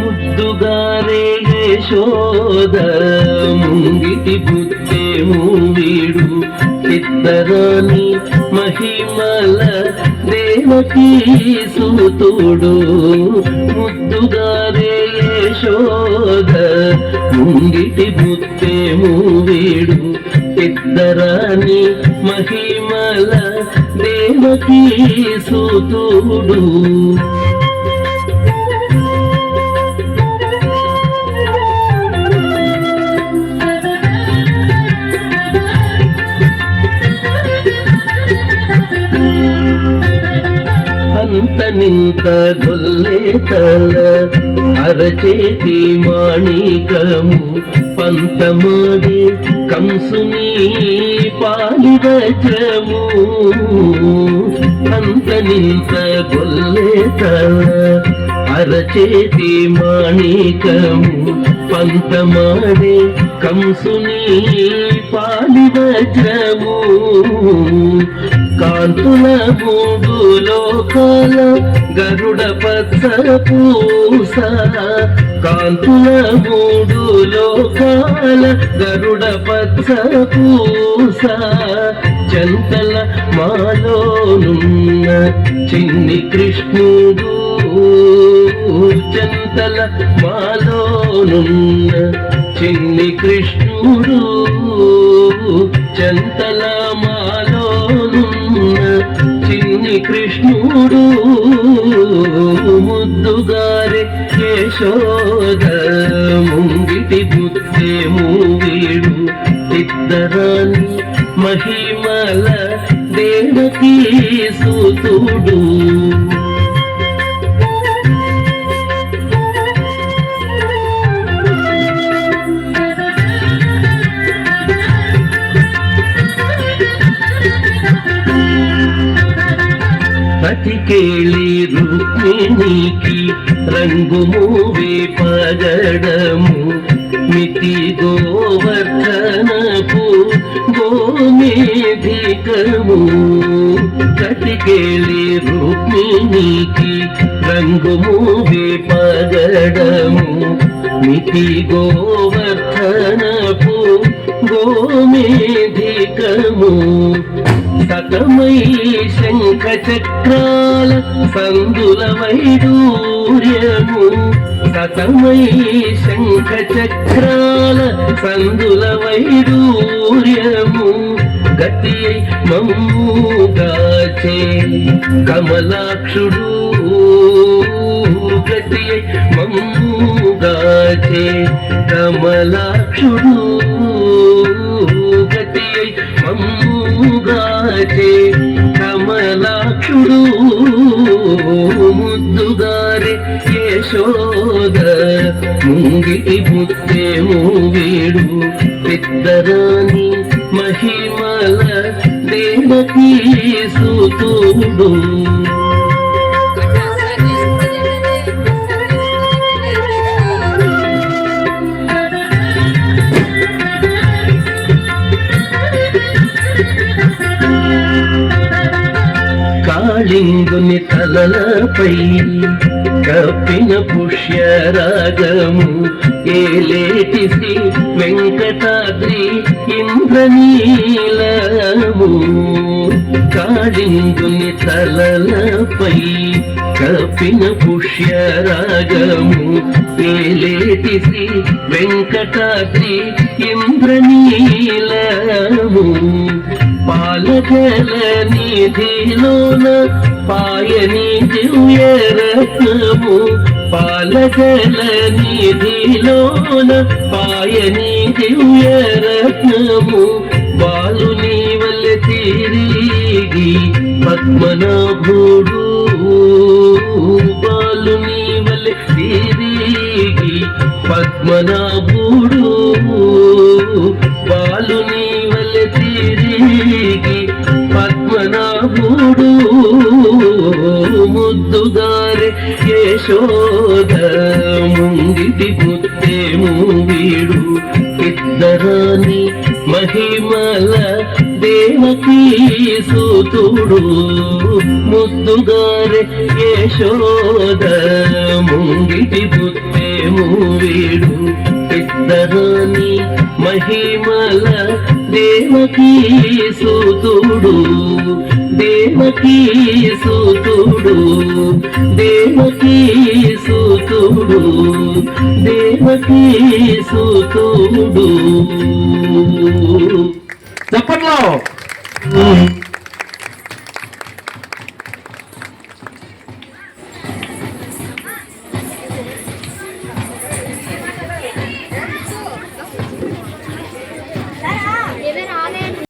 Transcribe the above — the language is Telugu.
ముద్దుగారే యశోద ముంగిటి బుద్ధేమో వీడు చిత్తరాని మహిమల దేవకీ సూతుడు. ముద్దుగారే యశోద ముంగిటి బుద్ధేమో వీడు చిత్తరాని మహిమల దేవకీ సూతుడు. అంత నింత గొల్లే తల అరచేతి మాణికము పంతమాడి కంసుని పాలివచము. అంత నింత గొల్లే తల అరచేతి మాణికము పంతమాడి కంసుని పాలివచము. కాంతుల మూడు లోకాల గరుడ పచ్చ పూస. కాంతుల మూడు లోకాల గరుడ పచ్చ పూస. చంతల మాలోనున్న చిన్ని కృష్ణుడు. చంతల మాలోనున్న చిన్ని కృష్ణుడు. చంతల మాలోనున్న చిన్ని కృష్ణుడు. ముద్దుగారే యశోద ముంగిటి బుద్ధేమో వీడు చిత్తరాని మహిమల దేవకీ సూతుడు. పతికేళి రుక్మిణికి రంగు మూవే పగడము. మితి గోవర్ధనపు గోమేధికము. పతికేళి రుక్మిణికి రంగు మూవే పగడము. మితి గోవర్ధనపు గోమేధికము. సతమై శంఖ చక్రాల సందుల వైడూర్యము. సతమై శంఖ చక్రాల సందుల వైడూర్యము. గతి మమ్ముగాచే కమలాక్షుడు. గతి మమ్ముగాచే కమలాక్షుడు. గతి మమ్ముగాచే కమలాక్షుడు. ముద్దుగారే యశోద ముంగిటి బుద్ధేమో వీడు చిత్తరాని మహిమల దేవకీ సూతుడు. కాళింగుని తలలపై కప్పిన పుష్యరాగము. ఏలేటిసి వెంకటాద్రి ఇంద్రనీలము. కాళింగుని తలలపై కప్పిన పుష్యరాగము. ఏలేటిసి వెంకటాద్రి ఇంద్రనీలము. పాలజల నిధిలోన పాయని దివ్య రత్నము. పాలజల నిధిలోన పాయని దివ్య రత్నము. బాలుని వల్ల తిరిగి పద్మనాభుడు. బాలుని వలె తిరిగి పద్మనాభుడు బాలుని వలె తిరిగి పద్మనాభుడు ముద్దుగారే యశోద ముంగిటి ముత్తేము వీడు ఇద్దరాని మహిమల దేవకీ సూతుడు ముద్దుగారే యశోద ముంగిటి ముత్తేము వీడు ఇద్దరాని మహిమల దేవకీ సూతుడు దేవకీ సూతుడు దేవకీ సూతుడు దేవకీ సూతుడు చెప్పట్లో